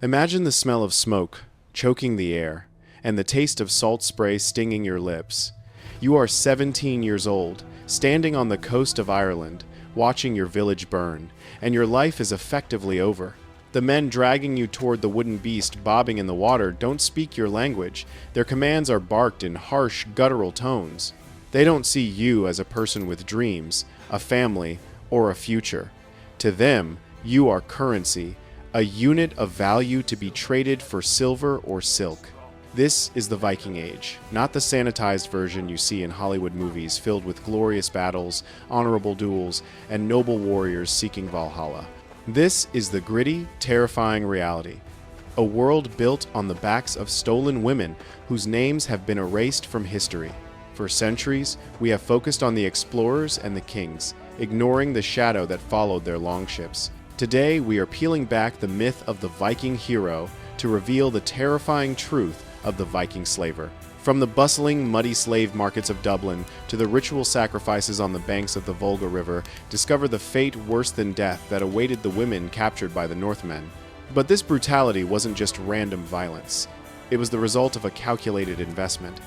Imagine the smell of smoke choking the air, and the taste of salt spray stinging your lips. You are 17 years old, standing on the coast of Ireland, watching your village burn, and your life is effectively over. The men dragging you toward the wooden beast bobbing in the water don't speak your language. Their commands are barked in harsh, guttural tones. They don't see you as a person with dreams, a family, or a future. To them, you are currency, a unit of value to be traded for silver or silk. This is the Viking Age, not the sanitized version you see in Hollywood movies filled with glorious battles, honorable duels, and noble warriors seeking Valhalla. This is the gritty, terrifying reality. A world built on the backs of stolen women whose names have been erased from history. For centuries, we have focused on the explorers and the kings, ignoring the shadow that followed their longships. Today, we are peeling back the myth of the Viking hero to reveal the terrifying truth of the Viking slaver. From the bustling, muddy slave markets of Dublin to the ritual sacrifices on the banks of the Volga River, discover the fate worse than death that awaited the women captured by the Northmen. But this brutality wasn't just random violence. It was the result of a calculated investment.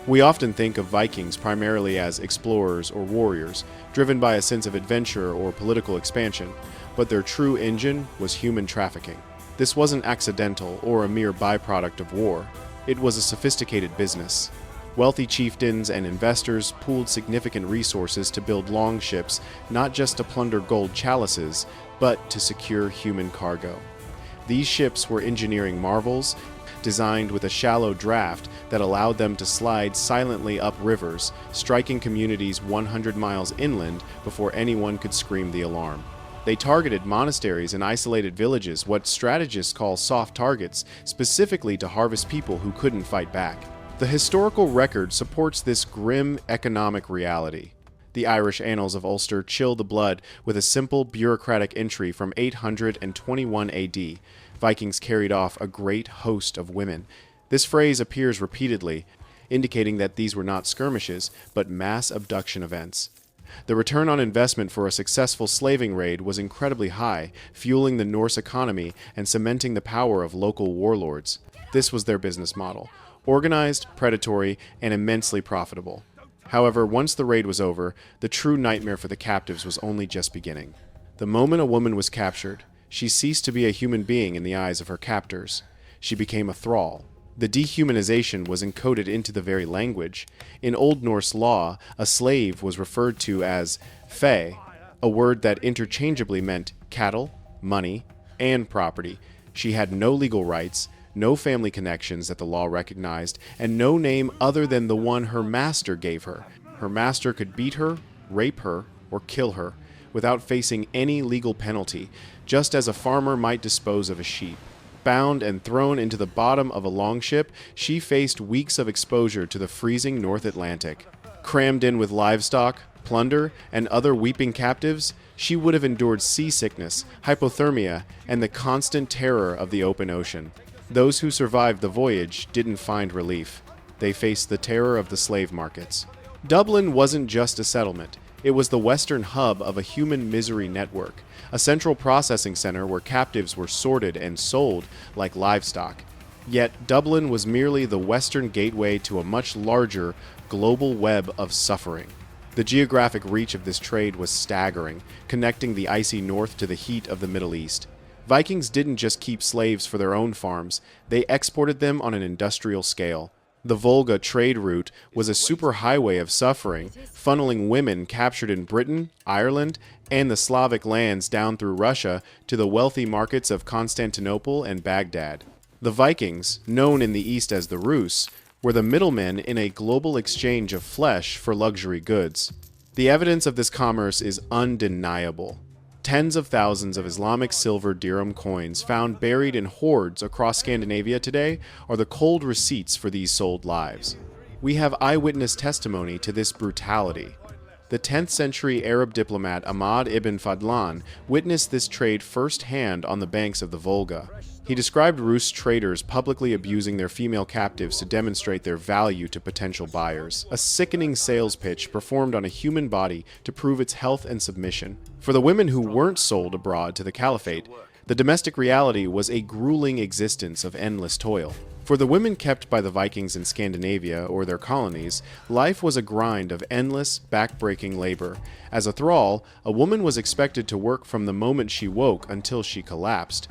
We often think of Vikings primarily as explorers or warriors, driven by a sense of adventure or political expansion, but their true engine was human trafficking. This wasn't accidental or a mere byproduct of war. It was a sophisticated business. Wealthy chieftains and investors pooled significant resources to build longships, not just to plunder gold chalices, but to secure human cargo. These ships were engineering marvels, designed with a shallow draft that allowed them to slide silently up rivers, striking communities 100 miles inland before anyone could scream the alarm. They targeted monasteries and isolated villages, what strategists call soft targets, specifically to harvest people who couldn't fight back. The historical record supports this grim economic reality. The Irish Annals of Ulster chill the blood with a simple bureaucratic entry from 821 AD. Vikings carried off a great host of women. This phrase appears repeatedly, indicating that these were not skirmishes, but mass abduction events. The return on investment for a successful slaving raid was incredibly high, fueling the Norse economy and cementing the power of local warlords. This was their business model: organized, predatory, and immensely profitable. However, once the raid was over, the true nightmare for the captives was only just beginning. The moment a woman was captured, she ceased to be a human being in the eyes of her captors. She became a thrall. The dehumanization was encoded into the very language. In Old Norse law, a slave was referred to as fe, a word that interchangeably meant cattle, money, and property. She had no legal rights, no family connections that the law recognized, and no name other than the one her master gave her. Her master could beat her, rape her, or kill her without facing any legal penalty, just as a farmer might dispose of a sheep. Bound and thrown into the bottom of a longship, she faced weeks of exposure to the freezing North Atlantic. Crammed in with livestock, plunder, and other weeping captives, she would have endured seasickness, hypothermia, and the constant terror of the open ocean. Those who survived the voyage didn't find relief. They faced the terror of the slave markets. Dublin wasn't just a settlement. It was the western hub of a human misery network, a central processing center where captives were sorted and sold like livestock. Yet Dublin was merely the western gateway to a much larger, global web of suffering. The geographic reach of this trade was staggering, connecting the icy north to the heat of the Middle East. Vikings didn't just keep slaves for their own farms, they exported them on an industrial scale. The Volga trade route was a superhighway of suffering, funneling women captured in Britain, Ireland, and the Slavic lands down through Russia to the wealthy markets of Constantinople and Baghdad. The Vikings, known in the East as the Rus, were the middlemen in a global exchange of flesh for luxury goods. The evidence of this commerce is undeniable. Tens of thousands of Islamic silver dirham coins found buried in hoards across Scandinavia today are the cold receipts for these sold lives. We have eyewitness testimony to this brutality. The 10th century Arab diplomat Ahmad ibn Fadlan witnessed this trade firsthand on the banks of the Volga. He described Rus traders publicly abusing their female captives to demonstrate their value to potential buyers. A sickening sales pitch performed on a human body to prove its health and submission. For the women who weren't sold abroad to the caliphate, The domestic reality was a grueling existence of endless toil. For the women kept by the Vikings in Scandinavia or their colonies, life was a grind of endless, back-breaking labor. As a thrall, a woman was expected to work from the moment she woke until she collapsed.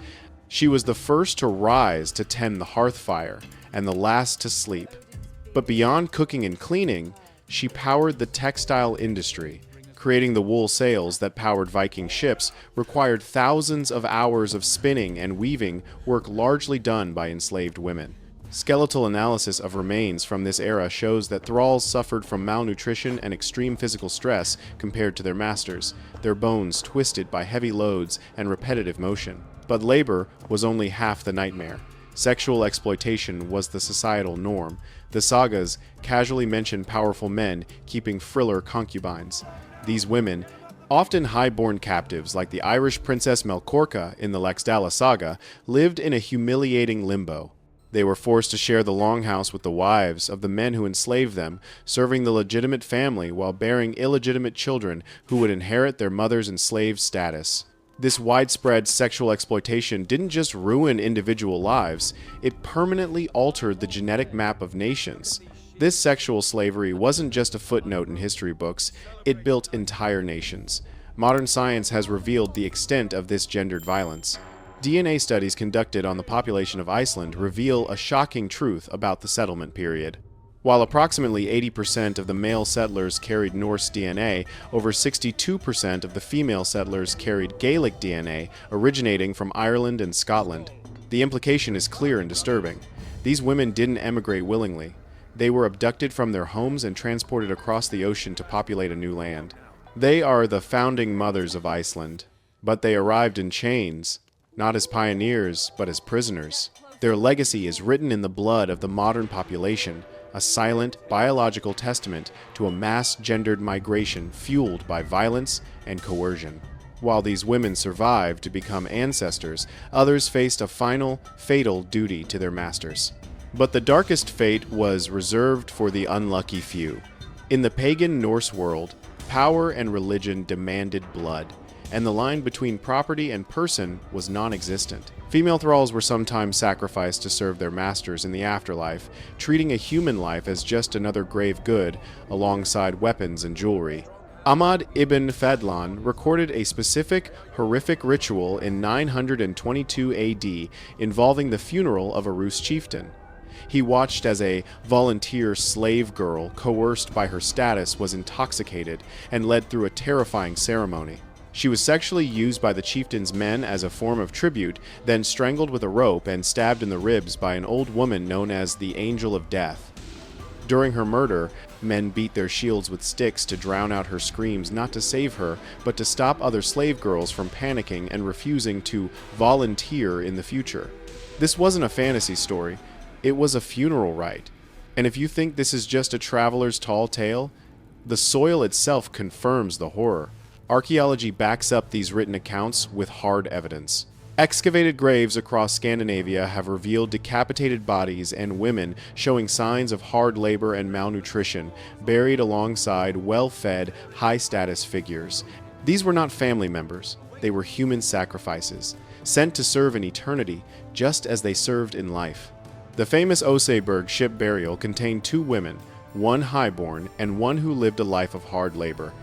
She was the first to rise to tend the hearth fire, and the last to sleep. But beyond cooking and cleaning, she powered the textile industry. Creating the wool sails that powered Viking ships required thousands of hours of spinning and weaving, work largely done by enslaved women. Skeletal analysis of remains from this era shows that thralls suffered from malnutrition and extreme physical stress compared to their masters, their bones twisted by heavy loads and repetitive motion. But labor was only half the nightmare. Sexual exploitation was the societal norm. The sagas casually mention powerful men keeping friller concubines. These women, often high-born captives like the Irish princess Melkorka in the Laxdala saga, lived in a humiliating limbo. They were forced to share the longhouse with the wives of the men who enslaved them, serving the legitimate family while bearing illegitimate children who would inherit their mother's enslaved status. This widespread sexual exploitation didn't just ruin individual lives, it permanently altered the genetic map of nations. This sexual slavery wasn't just a footnote in history books, it built entire nations. Modern science has revealed the extent of this gendered violence. DNA studies conducted on the population of Iceland reveal a shocking truth about the settlement period. While approximately 80% of the male settlers carried Norse DNA, over 62% of the female settlers carried Gaelic DNA originating from Ireland and Scotland. The implication is clear and disturbing. These women didn't emigrate willingly. They were abducted from their homes and transported across the ocean to populate a new land. They are the founding mothers of Iceland, but they arrived in chains, not as pioneers, but as prisoners. Their legacy is written in the blood of the modern population, a silent, biological testament to a mass gendered migration fueled by violence and coercion. While these women survived to become ancestors, others faced a final, fatal duty to their masters. But the darkest fate was reserved for the unlucky few. In the pagan Norse world, power and religion demanded blood, and the line between property and person was non-existent. Female thralls were sometimes sacrificed to serve their masters in the afterlife, treating a human life as just another grave good alongside weapons and jewelry. Ahmad ibn Fadlan recorded a specific, horrific ritual in 922 AD involving the funeral of a Rus chieftain. He watched as a volunteer slave girl, coerced by her status, was intoxicated and led through a terrifying ceremony. She was sexually used by the chieftain's men as a form of tribute, then strangled with a rope and stabbed in the ribs by an old woman known as the Angel of Death. During her murder, men beat their shields with sticks to drown out her screams, not to save her, but to stop other slave girls from panicking and refusing to volunteer in the future. This wasn't a fantasy story, it was a funeral rite. And if you think this is just a traveler's tall tale, the soil itself confirms the horror. Archaeology backs up these written accounts with hard evidence. Excavated graves across Scandinavia have revealed decapitated bodies and women showing signs of hard labor and malnutrition, buried alongside well-fed, high-status figures. These were not family members. They were human sacrifices, sent to serve in eternity, just as they served in life. The famous Oseberg ship burial contained two women, one highborn and one who lived a life of hard labor.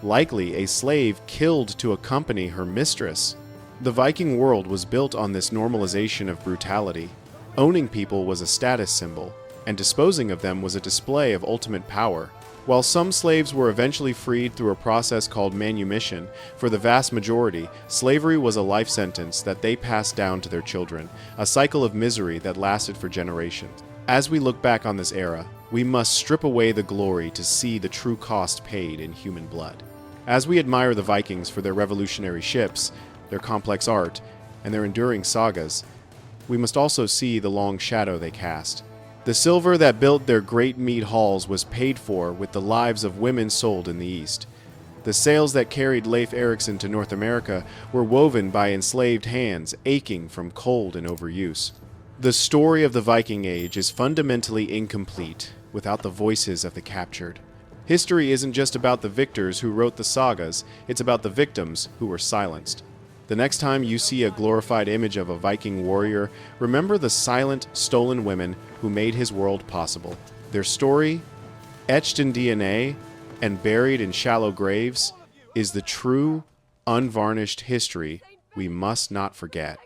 Likely a slave killed to accompany her mistress. The Viking world was built on this normalization of brutality. Owning people was a status symbol, and disposing of them was a display of ultimate power. While some slaves were eventually freed through a process called manumission, for the vast majority, slavery was a life sentence that they passed down to their children, a cycle of misery that lasted for generations. As we look back on this era, we must strip away the glory to see the true cost paid in human blood. As we admire the Vikings for their revolutionary ships, their complex art, and their enduring sagas, we must also see the long shadow they cast. The silver that built their great mead halls was paid for with the lives of women sold in the East. The sails that carried Leif Erikson to North America were woven by enslaved hands aching from cold and overuse. The story of the Viking Age is fundamentally incomplete without the voices of the captured. History isn't just about the victors who wrote the sagas, it's about the victims who were silenced. The next time you see a glorified image of a Viking warrior, remember the silent, stolen women who made his world possible. Their story, etched in DNA and buried in shallow graves, is the true, unvarnished history we must not forget.